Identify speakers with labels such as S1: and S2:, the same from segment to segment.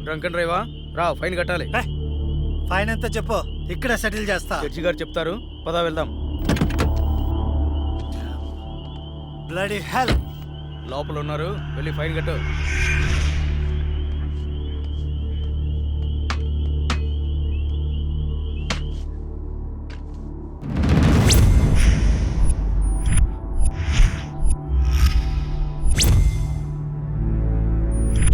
S1: Drunk and డ్రైవా రా, fine కట్టాలి.
S2: Fine ఎంత చెప్పు, ఇక్కడ సెటిల్ చేస్తా.
S1: జడ్జి గారు చెప్తారు, పదా వెళ్దాం.
S2: Bloody hell.
S1: లోపల ఉన్నారు, వెళ్ళి ఫైన్ కట్టు.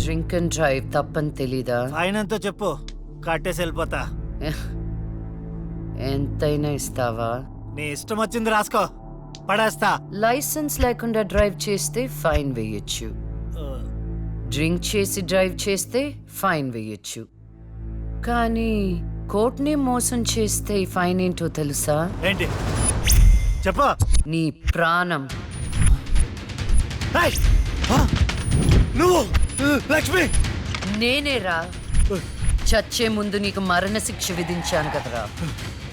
S3: డ్రింక్ అండ్ డ్రైవ్ తప్పని తెలీదా?
S2: ఫైన్ ఎంతో చెప్పు, కట్టేసి వెళ్ళిపోతా.
S3: ఎంతైనా ఇస్తావా?
S2: నీ ఇష్టం వచ్చింది రాసుకో, పడేస్తా.
S3: లైసెన్స్ లేకుండా డ్రైవ్ చేస్తే ఫైన్ వేయొచ్చు, డ్రింక్ చేసి డ్రైవ్ చేస్తే ఫైన్ వేయొచ్చు, కానీ కోర్టుని మోసం చేస్తే ఈ ఫైన్ ఏంటో తెలుసా?
S2: ఏంటి చెప్పు.
S3: నీ ప్రాణం.
S2: నువ్వు లక్ష్మి?
S3: నేనేరా, చచ్చే ముందు నీకు మరణశిక్ష విధించాను కదరా,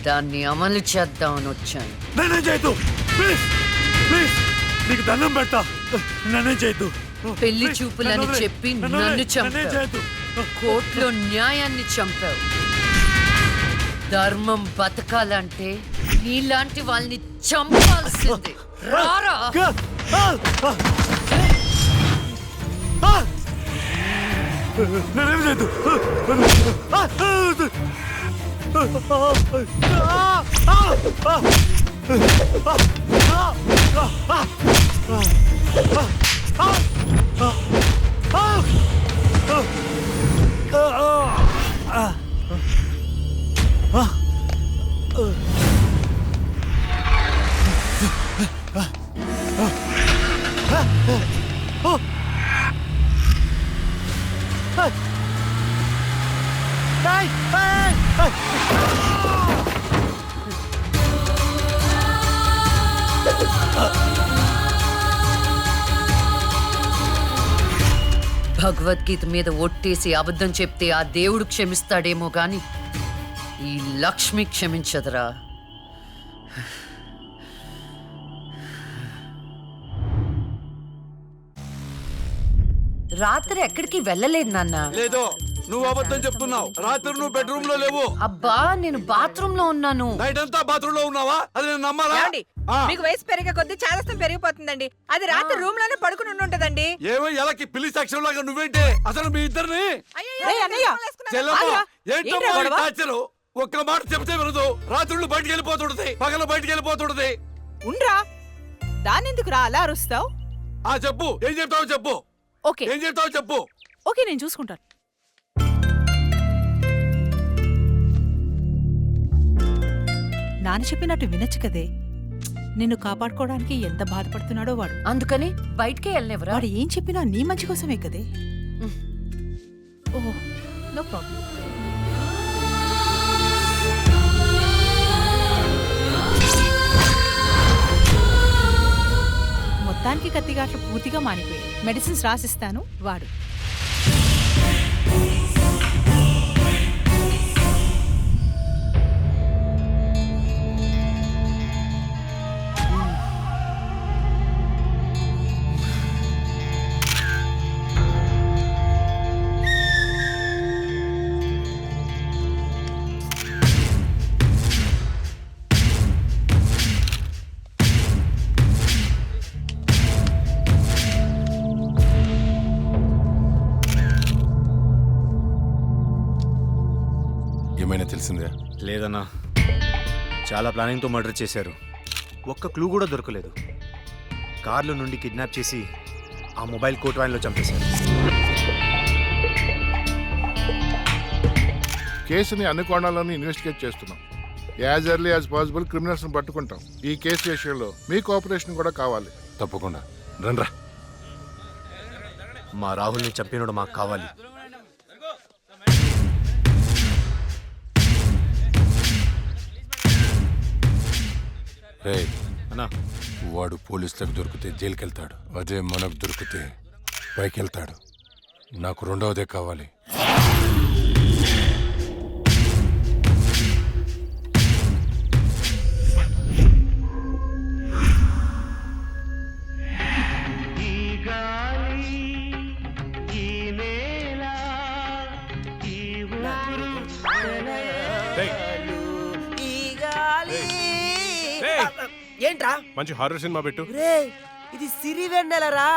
S3: దాన్ని అమలు చేద్దామని వచ్చాను.
S2: నన్నేం చేయొద్దు ప్లీజ్, ప్లీజ్ నీకు దండం పెడతా, నన్నేం చేయొద్దు.
S3: పెళ్లి చూపులని చెప్పి నన్ను చంపావు, కోర్టులో న్యాయాన్ని చంపావు. ధర్మం బతకాలంటే నీలాంటి వాళ్ళని చంపాల్సిందే. రారా.
S2: నన్నేం చేయొద్దు.
S3: భగవద్గీత మీద ఒట్టేసి అబద్ధం చెప్తే ఆ దేవుడు క్షమిస్తాడేమో గాని ఈ లక్ష్మి క్షమించదురా. రాత్రి ఎక్కడికి వెళ్ళలేదు నాన్న.
S4: లేదు, నువ్వు అబద్ధం చెప్తున్నావు. రాత్రి నువ్వు బెడ్రూమ్ లో లేవు.
S3: అబ్బా, నేను బాత్రూమ్ లో ఉన్నాను.
S4: నైట్ అంతా బాత్రూమ్ లో ఉన్నావా? అది నేను నమ్మాలా?
S5: మీకు వయసు పెరిగే కొద్ది చాదస్తం పెరిగిపోతుందండి. అది రాత్రి రూమ్ లోనే పడుకుని ఉంటదండి.
S4: ఏమో ఎలకి పిల్లి సాక్ష్యం లాగా నువ్వేంటి అసలు మీ ఇద్దరిని? ఏంటో ఒక్క మాట చెప్తే వినదు. రాత్రులు బయటికి వెళ్ళిపోతుంటది, పగలు బయటికి వెళ్ళిపోతుంటది.
S5: ఉండ్రా, దానెందుకు రా అలా అరుస్తావు?
S4: చెప్పు, ఏం చెప్తావు చెప్పు.
S5: ఓకే,
S4: ఏం చెప్తావు చెప్పు.
S5: ఓకే, నేను చూసుకుంటాను. నాన్న చెప్పినట్టు వినొచ్చు కదే. నిన్ను కాపాడుకోవడానికి ఎంత బాధపడుతున్నాడో వాడు.
S3: అందుకని బయటికే వెళ్ళనివ్వరా?
S5: వాడు ఏం చెప్పినా నీ మంచి కోసమే కదే. ఓహ్, నో ప్రాబ్లం. మొత్తానికి కత్తిగాట్లు పూర్తిగా మానిపోయాయి. మెడిసిన్స్ రాసిస్తాను, వాడు.
S4: ఏమైనా తెలిసిందే?
S6: లేదన్నా, చాలా ప్లానింగ్తో మర్డర్ చేశారు. ఒక్క క్లూ కూడా దొరకలేదు. కార్లో నుండి కిడ్నాప్ చేసి ఆ మొబైల్ కోట్ వ్యాన్లో చంపేశారు.
S7: కేసుని అన్ని కోణాలను ఇన్వెస్టిగేట్ చేస్తున్నాం. యాజ్ ఎర్లీ యాజ్ పాసిబుల్ క్రిమినల్స్ని పట్టుకుంటాం. ఈ కేసు విషయంలో మీ కోఆపరేషన్ కూడా కావాలి.
S4: తప్పకుండా రండ్రా.
S6: మా రాహుల్ని చంపినోడు మాకు కావాలి.
S4: అన్నా, వాడు పోలీసులకు దొరికితే జైలుకి వెళ్తాడు. అదే మనకు దొరికితే పైకి వెళ్తాడు. నాకు రెండవదే కావాలి.
S8: ఈ గాలి, ఈ నేల ఏంట్రా
S2: మంచి హారర్ సినిమా పెట్టు.
S8: రే ఇది సిరి వెన్నెలరా,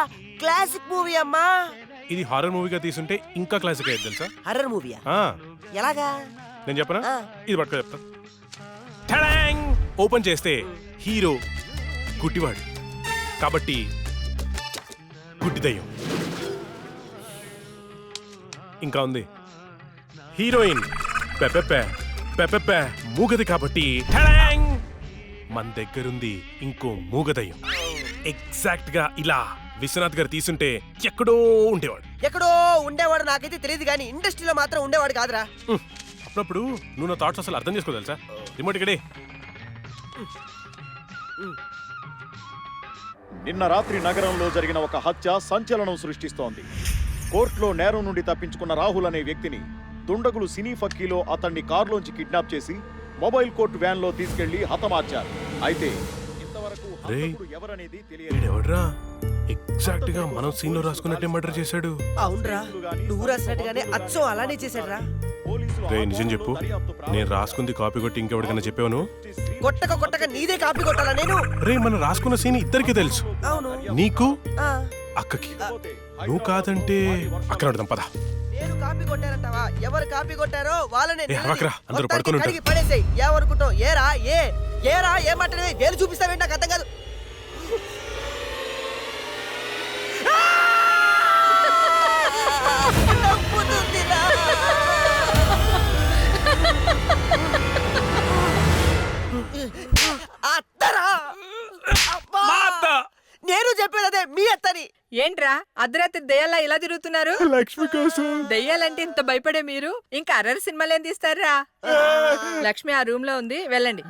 S8: క్లాసిక్ మూవీ అమ్మా.
S2: ఇది హారర్ మూవీగా తీసుంటే ఇంకా క్లాసిక్ అయ్యేది తెలుసా?
S8: హర్రర్ మూవీయా?
S2: ఆ,
S8: ఎలాగా?
S2: నేను చెప్పనా?
S8: ఆ.
S2: ఇది పట్టుకో చెప్తా. ఠడాంగ్! ఓపెన్ చేస్తే హీరో గుడ్డివాడు కాబట్టి గుడ్డి దయ్యం. ఇంకా ఉంది హీరోయిన్ పెపెపె మూగది కాబట్టి ఠడాంగ్! మన దగ్గరుంది ఇంకో మూగదయ్యం. ఎగ్జాక్ట్ గా ఇలా విశ్వనాథ్ గారు తీసుంటే ఎక్కడో ఉండేవాడు.
S8: ఎక్కడో ఉండేవాడు నాకైతే తెలియదు కానీ ఇండస్ట్రీలో మాత్రం ఉండేవాడు కాదురా.
S2: అప్పుడప్పుడు నువ్వు నా థాట్స్ అసలు అర్థం చేసుకోదలుసా? రిమోట్ ఇక్కడే.
S9: నిన్న రాత్రి నగరంలో జరిగిన ఒక హత్య సంచలనం సృష్టిస్తోంది. కోర్టులో నేరం నుండి తప్పించుకున్న రాహుల్ అనే వ్యక్తిని దుండగులు సినీ ఫక్కీలో అతన్ని కారులోంచి కిడ్నాప్ చేసి మొబైల్ కోర్టు వ్యాన్ లో తీసుకెళ్లి హతమార్చారు. అయితే ఇంతవరకు హంతకుడు ఎవరనేది తెలియదు.
S2: ఎవడ్రా ఎగ్జాక్ట్ గా మనం సీన్ లో రాసుకున్నట్టే మర్డర్ చేశాడు.
S8: అవునరా, నువ్వు రాసినట్టుగానే అచ్చం అలానే చేశాడురా.
S2: రే నిజం చెప్పు, నేను రాసుకుంది కాపీ కొట్టి ఇంకెవరికైనా చెప్పాను?
S8: కొట్టక నీదే కాపీ కొట్టాలా నేను?
S2: రే మనం రాసుకున్న సీన్ ఇద్దరికి తెలుసు,
S8: అవును.
S2: నీకు
S8: ఆ,
S2: అక్కకి. నువ్వు కాదంటే అక్కడ అడదాం పద.
S8: నేను కాపీ కొట్టారంటావా? ఎవరు కాపీ కొట్టారో వాళ్ళనే
S2: ఏ, అరవకురా, అందరూ పడుకొని ఉంటారు.
S8: పడేసాయి. ఏమనుకుంటావు? ఏరా ఏమంటే వేలు చూపిస్తావేంటి? నాకు అర్థం కాదు. నవ్వుతుందిరా. అత్తరా? అబ్బా! నేను చెప్పేది అదే, మీ అత్తని.
S5: ఏంట్రా అర్ధరాత్రి దెయ్యాలా ఇలా తిరుగుతున్నారు?
S2: లక్ష్మి కోసం.
S5: దెయ్యాలంటే ఇంత భయపడే మీరు ఇంకా అర్రర్ సినిమాలు ఏం తీస్తారా? లక్ష్మి ఆ రూమ్ లో ఉంది, వెళ్ళండి.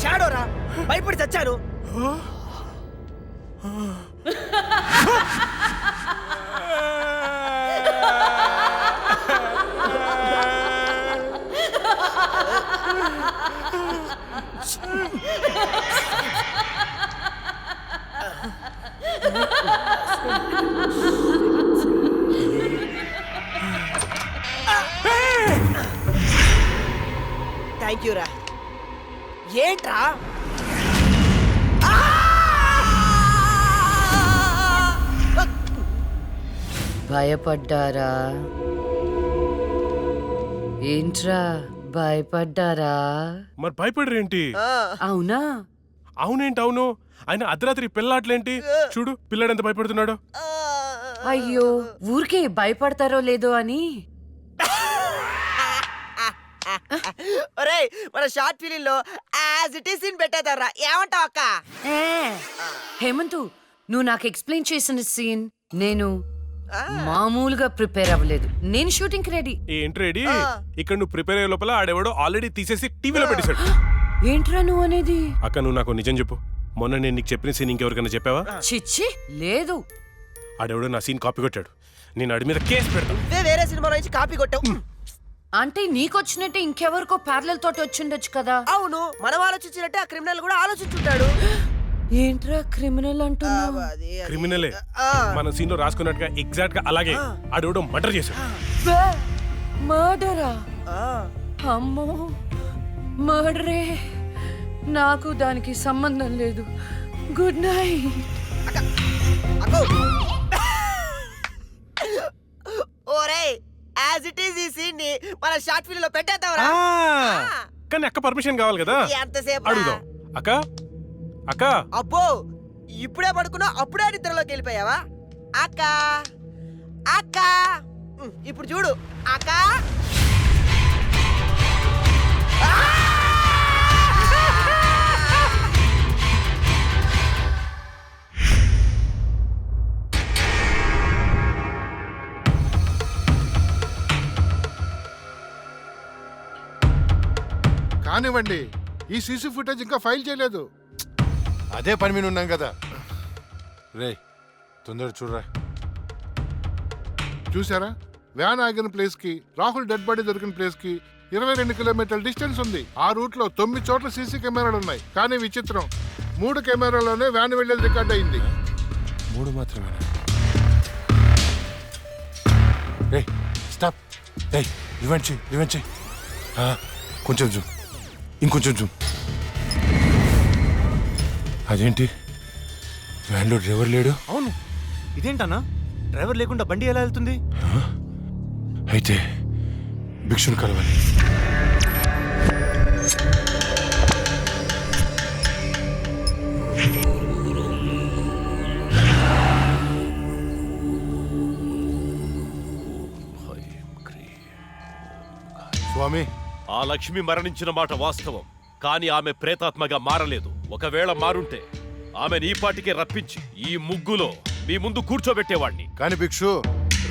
S8: షాడోరా, భయపడి చచ్చాను. థ్యాంక్ యూ రా. ఏంట్రా?
S3: భయపడ్డారా? ఏంట్రా భయపడ్డారా?
S2: మరి భయపడరేంటి?
S3: అవునా?
S2: అవునేంటి అవును? ఆయన అర్ధరాత్రి పిల్లాట్లేంటి? చూడు పిల్లాడు ఎంత భయపడుతున్నాడు.
S3: అయ్యో, ఊరికే భయపడతారో లేదో అని.
S8: ఒరేయ్, మన షార్ట్ ఫిలిం లో యాజ్ ఇట్ ఈస్ సీన్ పెట్టేద్దాంరా. ఏమంటావు అక్క?
S3: హేమంతు, నువ్వు నాకు ఎక్స్ప్లెయిన్ చేసిన సీన్ నేను మామూలుగా ప్రిపేర్ అవ్వలేదు. నేను షూటింగ్ కి రెడీ.
S2: ఏంటి రెడీ? ఇక్కడ నువ్వు ప్రిపేర్ అయ్యే లోపల ఆడెవడో ఆల్రెడీ తీసేసి టీవీలో పెట్టేశాడు.
S3: ఏంట్రా నువ్వు అనేది?
S2: అక్క నువ్వు నాకు నిజం చెప్పు, మొన్న నేను నీకు చెప్పిన సీన్ ఇంకెవరికైనా చెప్పావా?
S3: చిచ్చి లేదు.
S2: ఆడెవడో నా సీన్ కాపీ కొట్టాడు. నేను ఆడి మీద కేసు పెడతాను.
S8: వేరే సినిమాలో నుంచి కాపీ కొట్టావు.
S3: అంటే నీకొచ్చినట్టే ఇంకెవరికో ప్యారలల్ తోటి వచ్చిండొచ్చు కదా.
S8: అవును, మనం ఆలోచించినట్టే ఆ క్రిమినల్ కూడా ఆలోచించుంటాడు.
S3: ఏంట్రా క్రిమినల్ అంటున్నావు?
S2: క్రిమినలే మన సీన్ లో రాసుకున్నట్టుగా ఎగ్జాక్ట్ గా అలాగే ఆడెవడో మర్డర్ చేశాడు.
S3: మర్డరా? అమ్మో, మర్డరే. నాకు దానికి సంబంధం లేదు. Good night.
S8: ఓరేయ్, యాజ్ ఇట్ ఈస్ ఈ సీన్ ని మన షార్ట్ ఫిల్మ్ లో పెట్టేద్దాంరా.
S2: కానీ అక్క పర్మిషన్ కావాలి కదా.
S8: ఎంతసేపు
S2: అడుగుదాం. అక్క అక్క.
S8: అబ్బో, ఇప్పుడే పడుకున్నా అప్పుడే నిద్రలోకి వెళ్ళిపోయావా? అక్క అక్క, ఇప్పుడు చూడు అక్క.
S7: కానివ్వండి, ఈ సీసీ ఫుటేజ్ ఇంకా ఫైల్ చేయలేదు.
S4: అదే పని మీద ఉన్నాం కదా. రే తొందర చూడరా.
S7: చూసారా, వ్యాన్ ఆగిన ప్లేస్ కి రాహుల్ డెడ్ బాడీ దొరికిన ప్లేస్ కి 22 కిలోమీటర్ల డిస్టెన్స్ ఉంది. ఆ రూట్ లో 9 చోట్ల సీసీ కెమెరాలు ఉన్నాయి. కానీ విచిత్రం, 3 కెమెరాలోనే వ్యాన్ వెళ్ళేది రికార్డ్ అయింది.
S4: 3 మాత్రమే. రే స్టాప్. రివెంజ్ కొంచెం జూమ్, ఇంకొంచెం జూమ్. అదేంటి వ్యాన్లో డ్రైవర్ లేడు?
S6: అవును, ఇదేంటన్నా డ్రైవర్ లేకుండా బండి ఎలా వెళ్తుంది?
S4: అయితే భిక్షుని కలవాలి.
S2: స్వామి,
S10: ఆ లక్ష్మి మరణించిన మాట వాస్తవం, కానీ ఆమె ప్రేతాత్మగా మారలేదు. ఒకవేళ మారుంటే ఆమెను ఈ పాటికే రప్పించి ఈ ముగ్గులో మీ ముందు కూర్చోబెట్టేవాణ్ణి.
S4: కానీ భిక్షు,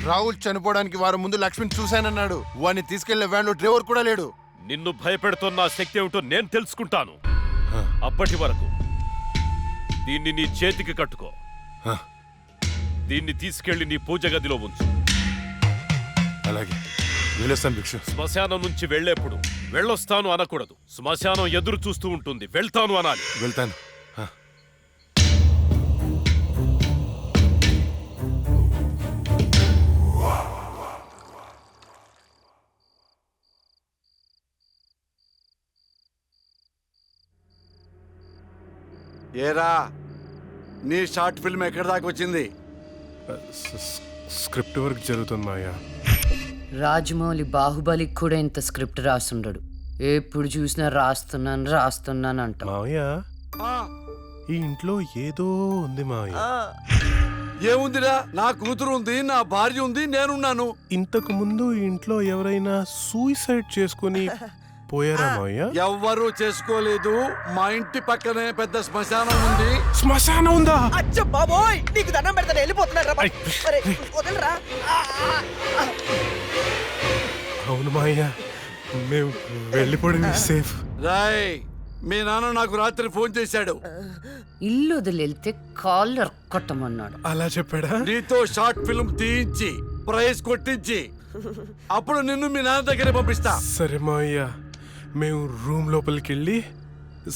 S4: రాహుల్ చనిపోవడానికి వారం ముందు లక్ష్మిని చూశానన్నాడు. వాడిని తీసుకెళ్లిన వ్యాన్లో డ్రైవర్ కూడా లేడు.
S10: నిన్ను భయపెడుతున్న శక్తి ఏమిటో నేను తెలుసుకుంటాను. అప్పటి వరకు దీన్ని నీ చేతికి కట్టుకో. దీన్ని తీసుకెళ్లి నీ పూజ గదిలో ఉంచు.
S4: అలాగే వెళ్ళొస్తాను భిక్షు.
S10: శ్మశానం నుంచి వెళ్లేప్పుడు వెళ్ళొస్తాను అనకూడదు. శ్మశానం ఎదురు చూస్తూ ఉంటుంది, వెళ్తాను అనాలి.
S4: వెళ్తాను.
S2: ఏరా నీ షార్ట్ ఫిల్మ్ ఎక్కడి దాకా వచ్చింది?
S4: స్క్రిప్ట్ వర్క్ జరుగుతుంది మాయా.
S3: రాజమౌళి బాహుబలికి కూడా ఇంత స్క్రిప్ట్ రాసుండడు. ఎప్పుడు చూసినా రాస్తున్నాను అంట.
S4: మావయ్య, ఈ ఇంట్లో ఏదో ఉంది మావయ్య.
S2: ఏముందిరా, నా కూతురు ఉంది, నా భార్య ఉంది, నేనున్నాను.
S4: ఇంతకు ముందు ఈ ఇంట్లో ఎవరైనా సూసైడ్ చేసుకుని పోయారా మావయ్య?
S2: ఎవ్వరూ చేసుకోలేదు. మా ఇంటి పక్కనే పెద్ద శ్మశానం ఉంది.
S4: శ్మశానం ఉందా?
S8: అచ్చ బాబోయ్, నీకు దండం పెడతాను, వెళ్ళిపోతున్నారా? వదలరా.
S4: అవును మావయ్య, మేము వెళ్ళిపోవడం సేఫ్.
S2: రాయ్, మీ నాన్న నాకు రాత్రి ఫోన్ చేశాడు.
S3: ఇల్లు వదిలేళ్తే కాళ్ళు ఎరక్కొట్టమన్నాడు.
S4: అలా చెప్పాడా?
S2: నీతో షార్ట్ ఫిల్మ్ తీయించి ప్రైజ్ కొట్టించి అప్పుడు నిన్ను మీ నాన్న దగ్గర పంపిస్తా.
S4: సరే మావయ్య, మేము రూమ్ లోపలికి వెళ్ళి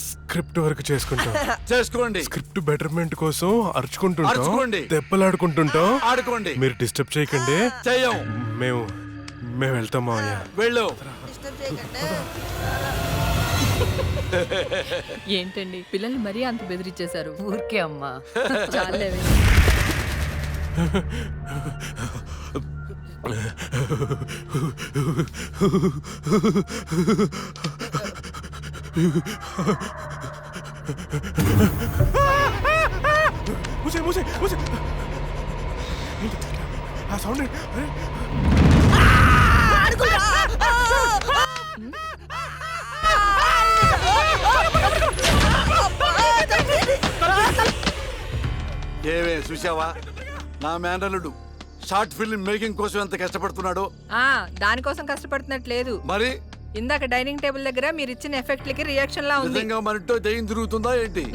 S4: స్క్రిప్ట్ వర్క్ చేసుకుంటాం.
S2: చేసుకోండి.
S4: స్క్రిప్ట్ బెటర్మెంట్ కోసం అరుచుకుంటుంటాం,
S2: అరుచుకోండి.
S4: దెబ్బలాడుకుంటుంటాం.
S2: ఆడుకోండి.
S4: మీరు డిస్టర్బ్ చేయకండి.
S2: చెయ్యం.
S4: మేము వెళ్తాం మావయ్య.
S2: వెళ్ళు.
S5: ఏంటండి పిల్లల్ని మరీ అంత బెదిరించేశారు?
S3: ఊరికే అమ్మా.
S5: చాలే.
S4: ఆ సౌండ్
S2: ఏవే చూసావా, నా మేనల్లుడు షార్ట్ ఫిల్మ్ మేకింగ్ కోసం ఎంత కష్టపడుతున్నాడో.
S5: దానికోసం కష్టపడుతున్నట్లేదు.
S2: మరి
S5: ఇందాక డైనింగ్ టేబుల్ దగ్గర మీరు ఇచ్చిన ఎఫెక్ట్లకి రియాక్షన్ లా ఉంది.
S2: నిజంగా మనతో దయ్యం తిరుగుతుందా ఏంటి?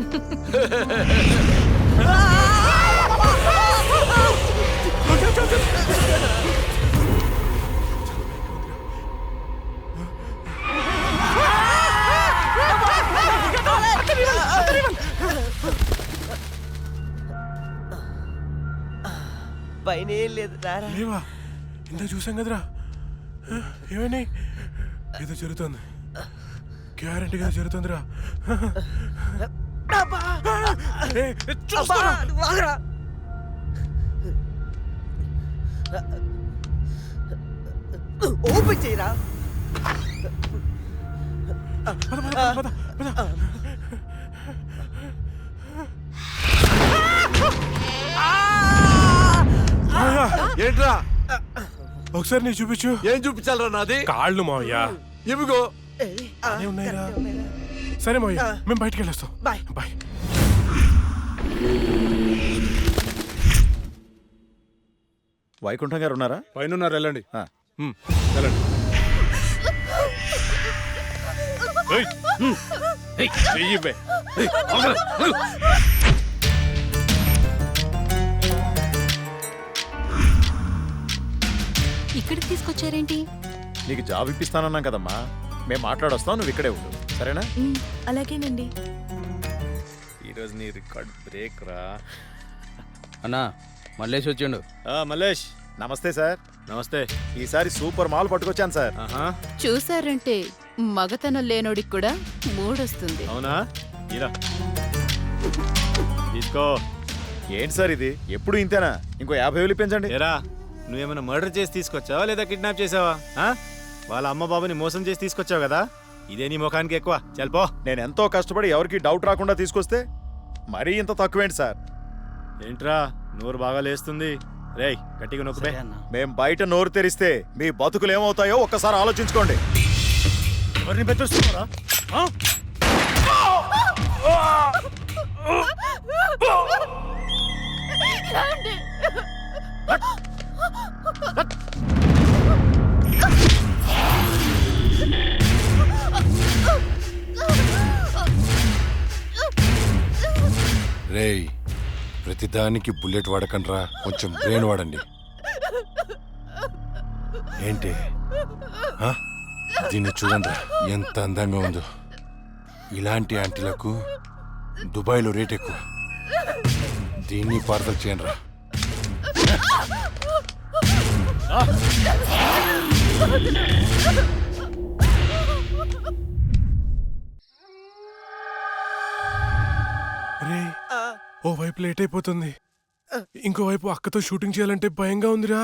S8: పైన ఏం లేదు, రారా.
S4: లేవా? ఇంత చూసాం కదరా. ఏమని? ఏదో జరుగుతుంది, గ్యారంటీగా జరుగుతుందిరా.
S8: ఓపెన్ చేయరా.
S2: ఏంట్రా?
S4: ఒకసారి నీ చూపించు.
S2: ఏం చూపించాలరా? నాది
S4: కాళ్ళు మావయ్య.
S2: ఇవిగో.
S4: అదే ఉన్నాయిరా. సరే మావయ్య, మేము బయటికి వెళ్ళొస్తాం.
S8: బాయ్.
S4: బాయ్.
S9: వైకుంఠం గారు ఉన్నారా?
S2: పైన ఉన్నారు, వెళ్ళండి.
S4: వెళ్ళండి.
S11: ఇక్కడికి తీసుకొచ్చారేంటి?
S9: నీకు జాబ్ ఇప్పిస్తానన్నాం కదమ్మా, మేము మాట్లాడొస్తాం, నువ్వు ఇక్కడే ఉండు, సరేనా?
S11: అలాగేనండి.
S1: ఈరోజు నీ రికార్డ్ బ్రేక్ రా. అన్నా మల్లేష్ వచ్చిండు.
S9: మల్లేష్, నమస్తే సార్.
S6: నమస్తే.
S9: ఈసారి సూపర్ మాల్ పట్టుకొచ్చాను సార్.
S11: చూసారంటే మగతనం లేనోడికి కూడా మూడొస్తుంది.
S6: అవునా ఇలా తీసుకో.
S9: ఏంటి సార్ ఇది? ఎప్పుడు ఇంతేనా? ఇంకో 50,000 పెంచండి.
S6: ఏరా నువ్వేమైనా మర్డర్ చేసి తీసుకొచ్చావా లేదా కిడ్నాప్ చేసావా? వాళ్ళ అమ్మ బాబుని మోసం చేసి తీసుకొచ్చావు కదా, ఇదే నీ ముఖానికి ఎక్కువ. చల్పో.
S9: నేను ఎంతో కష్టపడి ఎవరికి డౌట్ రాకుండా తీసుకొస్తే మరీ ఇంత తక్కువేంటి సార్?
S6: ఏంట్రా నోరు బాగా లేస్తుంది? రేయ్ గట్టిగా నొక్కుపే.
S9: మేం బయట నోరు తెరిస్తే మీ బతుకులు ఏమవుతాయో ఒక్కసారి ఆలోచించుకోండి.
S6: ఎవరిని బెదిరిస్తున్నారా?
S4: రేయ్ ప్రతిదానికి బుల్లెట్ వాడకండ్రా, కొంచెం బ్రెయిన్ వాడండి. ఏంటి ఆ? దీన్ని చూడండి ఎంత అందంగా ఉందో. ఇలాంటి ఆంటీలకు దుబాయ్లో రేట్ ఎక్కువ. దీన్ని పార్సల్ చేయండి రా.
S12: రే ఓ వైపు లేట్ అయిపోతుంది, ఇంకో వైపు అక్కతో షూటింగ్ చేయాలంటే భయంగా ఉందిరా.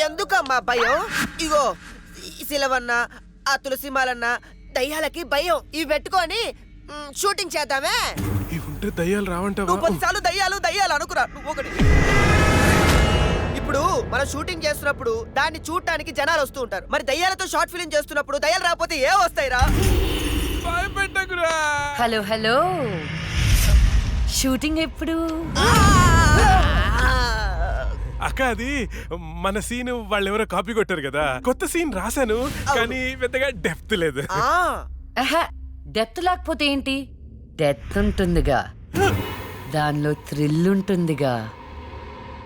S8: ఎందుకమ్మా భయం? ఇగో ఈ శిలవన్న, ఆ తులసిమాలన్న దయ్యాలకి భయం. ఇవి పెట్టుకొని షూటింగ్ చేద్దామే.
S12: ఇవి ఉంటే దయ్యాలు రావంటావా?
S8: నువ్వు 10 సార్లు దయ్యాలు దయ్యాలు అనుకురా. నువ్వు ఒకటి. ఇప్పుడు మనం షూటింగ్ చేస్తున్నప్పుడు దాన్ని చూడటానికి జనాలు వస్తూ ఉంటారు. మరి దయ్యాలతో షార్ట్ ఫిల్మ్ చేస్తున్నప్పుడు దయ్యాలు రాకపోతే ఏ వస్తాయిరా?
S3: హలో హలో, షూటింగ్ ఎప్పుడు?
S12: అక్క అది మన సీన్ వాళ్ళు ఎవరో కాపీ కొట్టారు కదా, కొత్త సీన్ రాశాను కానీ పెద్దగా డెప్త్ లేదు.
S3: డెప్త్ లేకపోతే ఏంటి? డెత్ ఉంటుందిగా, దానిలో థ్రిల్ ఉంటుందిగా.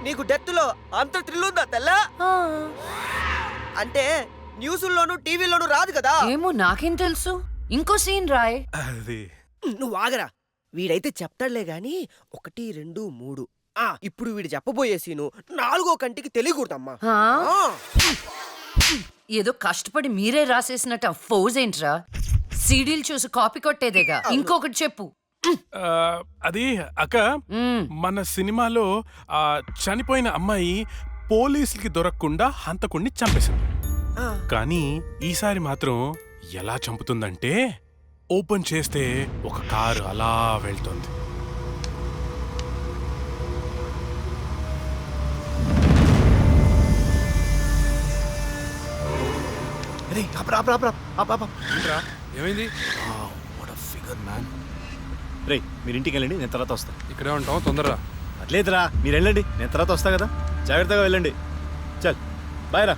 S8: నీకు డెత్ లో అంత థ్రిల్ ఉందా తెల్ల? అంటే న్యూస్లోను టీవీలోను రాదు కదా.
S3: ఏమో నాకేం తెలుసు. ఇంకో సీన్ రాయ్.
S12: అది
S8: నువ్వు ఆగరా, వీడైతే చెప్తాడులే గాని 1, 2, 3. ఇప్పుడు వీడు చెప్పబోయే సీను 4వ కంటికి తెలియకూడదమ్మా.
S3: ఏదో కష్టపడి మీరే రాసేసినట్టు ఫోజ్ ఏంట్రా? సీడీలు చూసి కాపీ కొట్టేదేగా. ఇంకొకటి చెప్పు.
S12: అది అక్క, మన సినిమాలో ఆ చనిపోయిన అమ్మాయి పోలీసులకి దొరకకుండా హంతకుణ్ణి చంపేసింది. కానీ ఈసారి మాత్రం ఎలా చంపుతుందంటే, ఓపెన్ చేస్తే ఒక కారు అలా వెళ్తుంది.
S1: ఏమైంది?
S6: రే మీరు ఇంటికి వెళ్ళండి, నేను తర్వాత వస్తా.
S1: ఇక్కడే ఉంటాం, తొందరరా.
S6: అట్లేదురా మీరు వెళ్ళండి, నేను తర్వాత వస్తా కదా. జాగ్రత్తగా వెళ్ళండి. చల్ బాయ్ రా.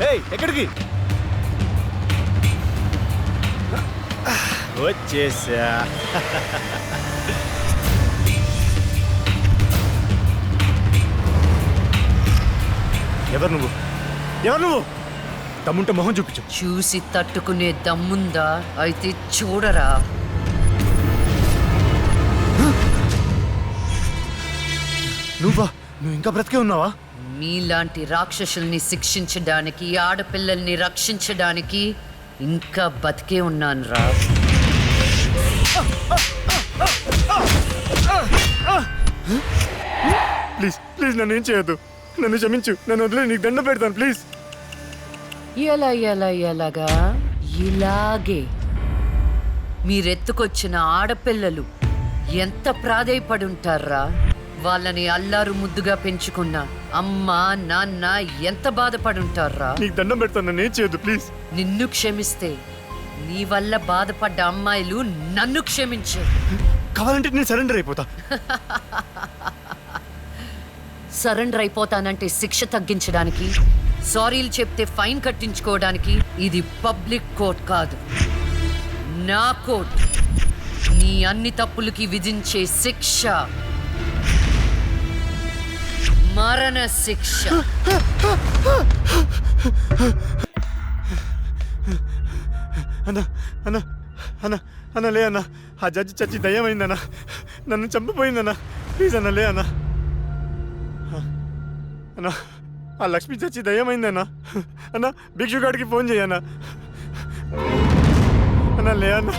S6: అరే ఎక్కడికి వచ్చేసా? ఎవరు నువ్వు? ఎవరు నువ్వు? దమ్ముంటే మొహం చూపించు.
S3: చూసి తట్టుకునే దమ్ముందా? అయితే చూడరా.
S6: నువ్వు ఇంకా బ్రతికే ఉన్నావా?
S3: మీలాంటి రాక్షసుల్ని శిక్షించడానికి, ఆడపిల్లల్ని రక్షించడానికి ఇంకా బతికే ఉన్నాను రా.
S6: ప్లీజ్ ప్లీజ్ నన్ను ఏం చేయొద్దు, నన్ను క్షమించు, నన్ను వదిలే, నీకు దండం పెడతాను ప్లీజ్.
S3: ఎలాగా? ఇలాగే మీరెత్తుకొచ్చిన ఆడపిల్లలు ఎంత ప్రాధేయపడుంటారా? వాళ్ళని అల్లారు ముద్దుగా పెంచుకున్న అమ్మ నాన్న ఎంత బాధపడుంటారా?
S6: నీకు దండం పెడతాను, నన్ను ఏం చేయొద్దు ప్లీజ్.
S3: నిన్ను క్షమిస్తే నీ వల్ల బాధపడ్డ అమ్మాయిలు నన్ను క్షమించే.
S6: కావాలంటే నేను సరెండర్ అయిపోతా.
S3: సరెండర్ అయిపోతానంటే శిక్ష తగ్గించడానికి, సారీలు చెప్తే ఫైన్ కట్టించుకోవడానికి. ఇది పబ్లిక్ కోర్ట్ కాదు, నా కోర్ట్. నీ అన్ని తప్పులకి విధించే శిక్ష మరణ శిక్ష.
S6: అన్నా అన్నా అన్నా అన్న లే అన్న, ఆ జడ్జి చచ్చి దయ్యమైందన్నా, నన్ను చంపిపోయిందన్నా, ప్లీజ్ అన్న లే అన్న. అన్నా ఆ లక్ష్మి చచ్చి దయ్యమైందన్నా. అన్న భిక్షుగాడికి ఫోన్ చేయన్నా. అన్న లే అన్న.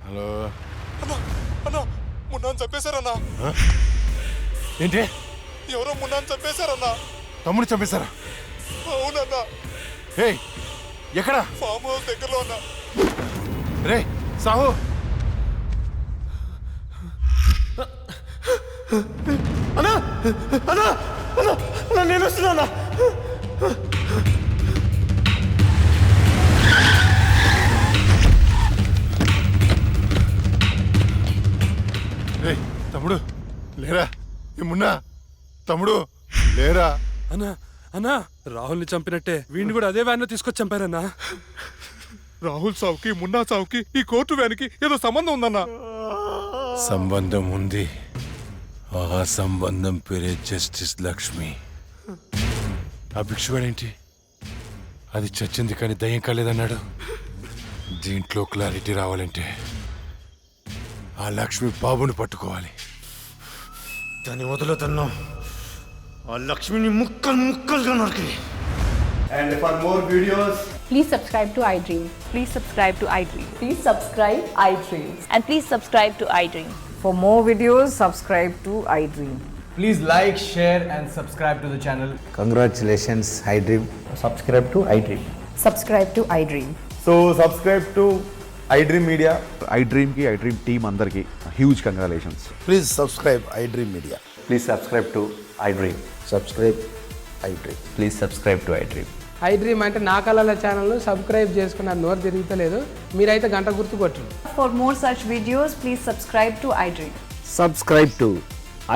S4: హలో
S12: అన్నా మున్నాను చంపేశారన్నా.
S4: ఏంటి?
S12: ఎవరో మున్నాను చంపేశారన్నా.
S4: తమ్ముడు చంపేశారా?
S12: అవునన్నా,
S4: ఏయ్ ఎక్కడ?
S12: ఫామ్ హౌస్ దగ్గరలో ఉన్నా.
S4: రే సాహు,
S6: అన్నా అన్నా అన్నా అన్నా నేను వస్తున్నా.
S4: రే తమ్ముడు లేరా? ఏమున్నా తమ్ముడు లేరా?
S1: అన్నా అన్నా, రాహుల్ని చంపినట్టే వీడిని కూడా అదే వ్యాన్ లో తీసుకొచ్చి చంపారన్నా.
S12: రాహుల్ సావుకి మున్నా సావుకి ఈ కోర్టు వ్యానికి ఏదో సంబంధం ఉందన్నా.
S4: సంబంధం ఉంది. ఆ సంబంధం పేరే జస్టిస్ లక్ష్మి. ఆ భిక్షువాడేంటి అది చచ్చింది కానీ దయ్యం కాలేదన్నాడు. దీంట్లో క్లారిటీ రావాలంటే ఆ లక్ష్మి బాబుని పట్టుకోవాలి.
S6: దాన్ని వదులుతున్నా, ఆ లక్ష్మిని ముక్కలు ముక్కలుగా నరికి.
S9: And for more videos,
S11: Please subscribe to iDream. Please subscribe to iDream.
S3: Please subscribe iDream.
S11: And please subscribe to iDream.
S3: For more videos, subscribe to iDream.
S8: Please like, share and subscribe to the channel.
S6: Congratulations, iDream.
S8: Subscribe to iDream.
S11: Subscribe to iDream.
S9: so subscribe to iDream Media. iDream ki iDream team andarki huge congratulations.
S2: Please subscribe I dream media.
S9: Please subscribe to iDream.
S2: Subscribe I dream.
S9: Please subscribe to iDream.
S8: I dream అంటే నా కళల ఛానల్ను subscribe చేసుకున్న నోరు తిరుగుతలేదు, మీరైతే గంట గుర్తు కొట్టండి.
S11: For more such videos, please subscribe to iDream.
S8: Subscribe to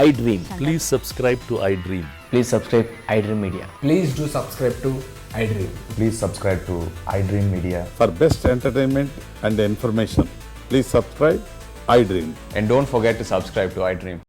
S8: iDream.
S10: Please subscribe to iDream.
S8: Please subscribe iDream Media. Please do subscribe to iDream.
S9: Please subscribe to iDream Media.
S2: For best entertainment and information please subscribe I dream.
S9: And don't forget to subscribe to iDream.